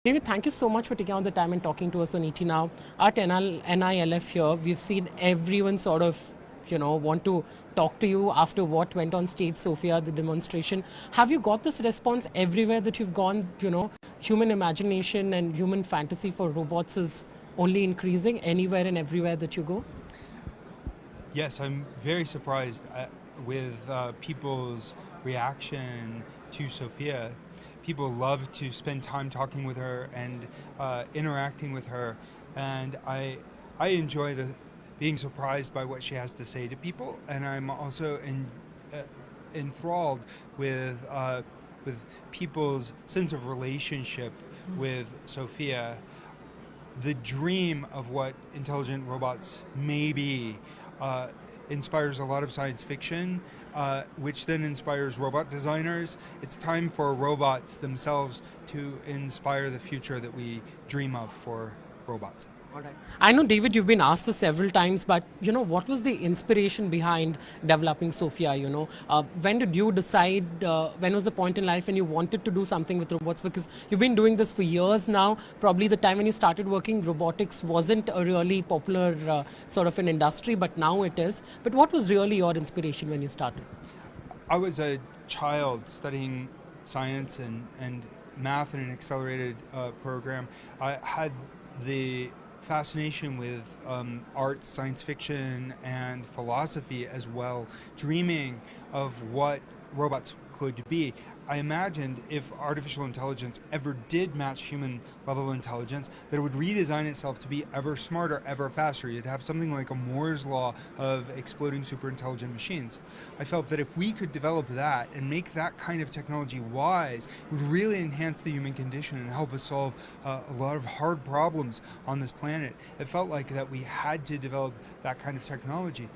David, thank you so much for taking out the time and talking to us on ET Now. At NILF here, we've seen everyone sort of, want to talk to you after what went on stage, Sophia, the demonstration. Have you got this response everywhere that you've gone? Human imagination and human fantasy for robots is only increasing anywhere and everywhere that you go? Yes, I'm very surprised with people's reaction to Sophia. People love to spend time talking with her and interacting with her, and I enjoy being surprised by what she has to say to people, and I'm also enthralled with people's sense of relationship with Sophia. The dream of what intelligent robots may be inspires a lot of science fiction, which then inspires robot designers. It's time for robots themselves to inspire the future that we dream of for robots. All right. I know, David, you've been asked this several times, but what was the inspiration behind developing Sophia? When did you decide? When was the point in life when you wanted to do something with robots? Because you've been doing this for years now. Probably the time when you started working, robotics wasn't a really popular sort of an industry, but now it is. But what was really your inspiration when you started? I was a child studying science and math in an accelerated program. I had the fascination with art, science fiction, and philosophy as well, dreaming of what robots could be. I imagined if artificial intelligence ever did match human level intelligence, that it would redesign itself to be ever smarter, ever faster. You'd have something like a Moore's law of exploding super intelligent machines. I felt that if we could develop that and make that kind of technology wise, it would really enhance the human condition and help us solve a lot of hard problems on this planet. It felt like that we had to develop that kind of technology.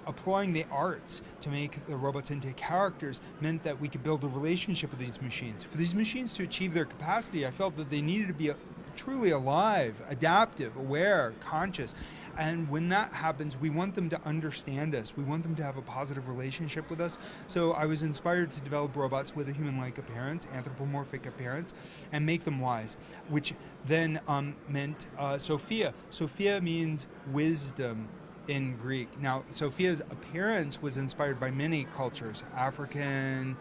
Applying the arts to make the robots into characters meant that we could build a relationship with these machines. For these machines to achieve their capacity, I felt that they needed to be truly alive, adaptive, aware, conscious. And when that happens, we want them to understand us. We want them to have a positive relationship with us. So I was inspired to develop robots with a human-like appearance, anthropomorphic appearance, and make them wise, which then meant Sophia. Sophia means wisdom in Greek. Now, Sophia's appearance was inspired by many cultures, African,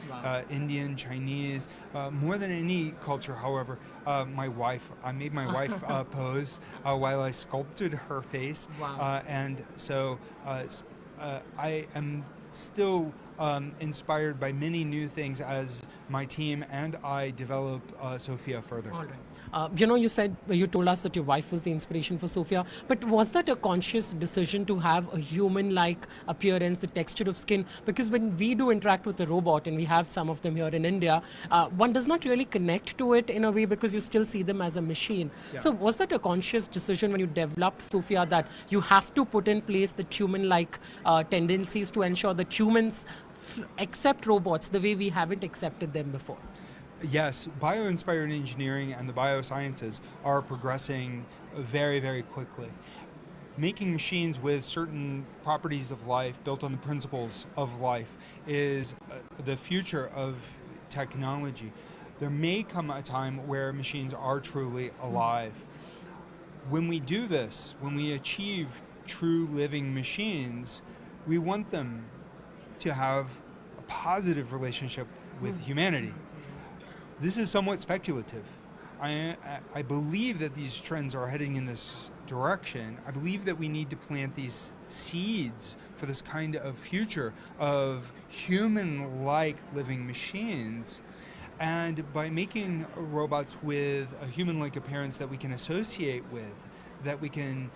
Indian, Chinese. More than any culture, however, I made my wife pose while I sculpted her face. Wow. And so I am still inspired by many new things as my team and I develop Sophia further. All right. You told us that your wife was the inspiration for Sophia, but was that a conscious decision to have a human-like appearance, the texture of skin? Because when we do interact with a robot, and we have some of them here in India, one does not really connect to it in a way because you still see them as a machine. Yeah. So was that a conscious decision when you developed Sophia that you have to put in place the human-like tendencies to ensure that humans accept robots the way we haven't accepted them before? Yes, bio-inspired engineering and the biosciences are progressing very, very quickly. Making machines with certain properties of life, built on the principles of life, is the future of technology. There may come a time where machines are truly alive. When we do this, when we achieve true living machines, we want them to have a positive relationship with humanity. This is somewhat speculative. I believe that these trends are heading in this direction. I believe that we need to plant these seeds for this kind of future of human-like living machines. And by making robots with a human-like appearance that we can associate with, that we can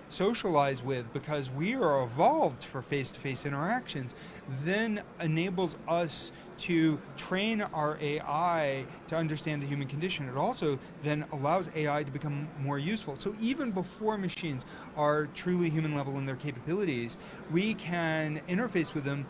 socialize with because we are evolved for face-to-face interactions, then enables us to train our AI to understand the human condition. It also then allows AI to become more useful. So even before machines are truly human level in their capabilities, we can interface with them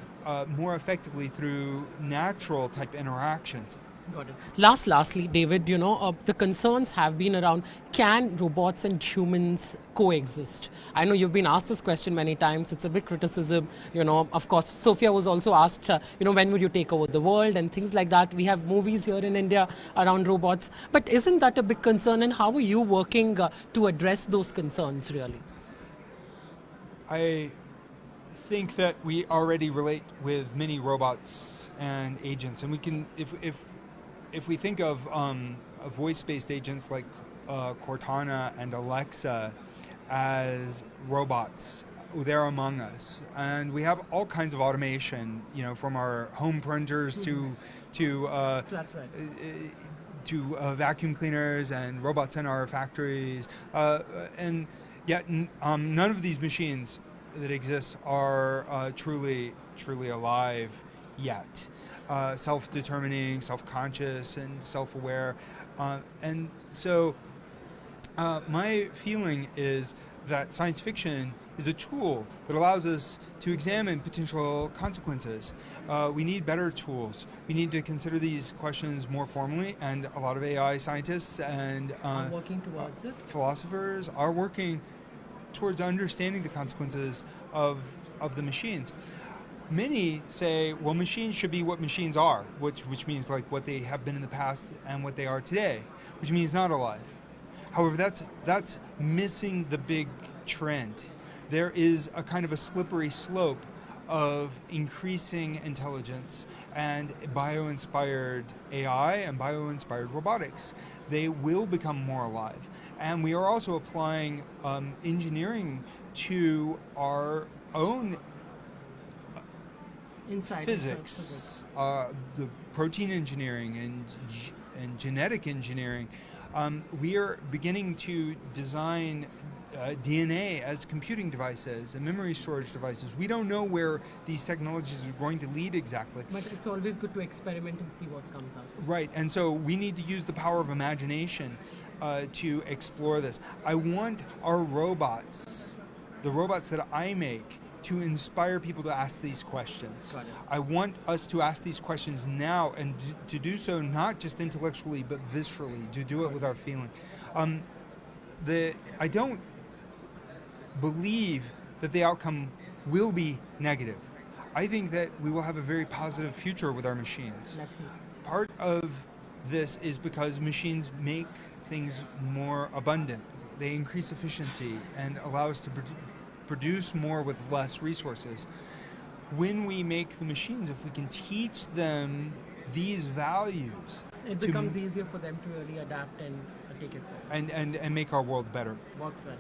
more effectively through natural type interactions. Got it. Lastly, David, the concerns have been around, can robots and humans coexist? I know you've been asked this question many times. It's a big criticism. Of course, Sophia was also asked, when would you take over the world and things like that. We have movies here in India around robots. But isn't that a big concern? And how are you working to address those concerns, really? I think that we already relate with many robots and agents, and we can, if we think of voice-based agents like Cortana and Alexa as robots, they're among us, and we have all kinds of automation, from our home printers to That's right. vacuum cleaners and robots in our factories, and yet none of these machines that exist are truly alive yet. Self-determining, self-conscious, and self-aware. And so my feeling is that science fiction is a tool that allows us to examine potential consequences. We need better tools. We need to consider these questions more formally, and a lot of AI scientists and Working towards it. philosophers are working towards understanding the consequences of the machines. Many say, well, machines should be what machines are, which means like what they have been in the past and what they are today, which means not alive. However, that's missing the big trend. There is a kind of a slippery slope of increasing intelligence and bio-inspired AI and bio-inspired robotics. They will become more alive. And we are also applying engineering to our own physics, the protein engineering and genetic engineering. We are beginning to design DNA as computing devices and memory storage devices. We don't know where these technologies are going to lead exactly. But it's always good to experiment and see what comes out. Right, and so we need to use the power of imagination to explore this. I want our robots, the robots that I make, to inspire people to ask these questions. I want us to ask these questions now, and to do so not just intellectually but viscerally, to do it with our feeling. I don't believe that the outcome will be negative. I think that we will have a very positive future with our machines. Let's see. Part of this is because machines make things more abundant. They increase efficiency and allow us to produce more with less resources. When we make the machines, if we can teach them these values, it becomes easier for them to really adapt and take it forward. And make our world better. Works well.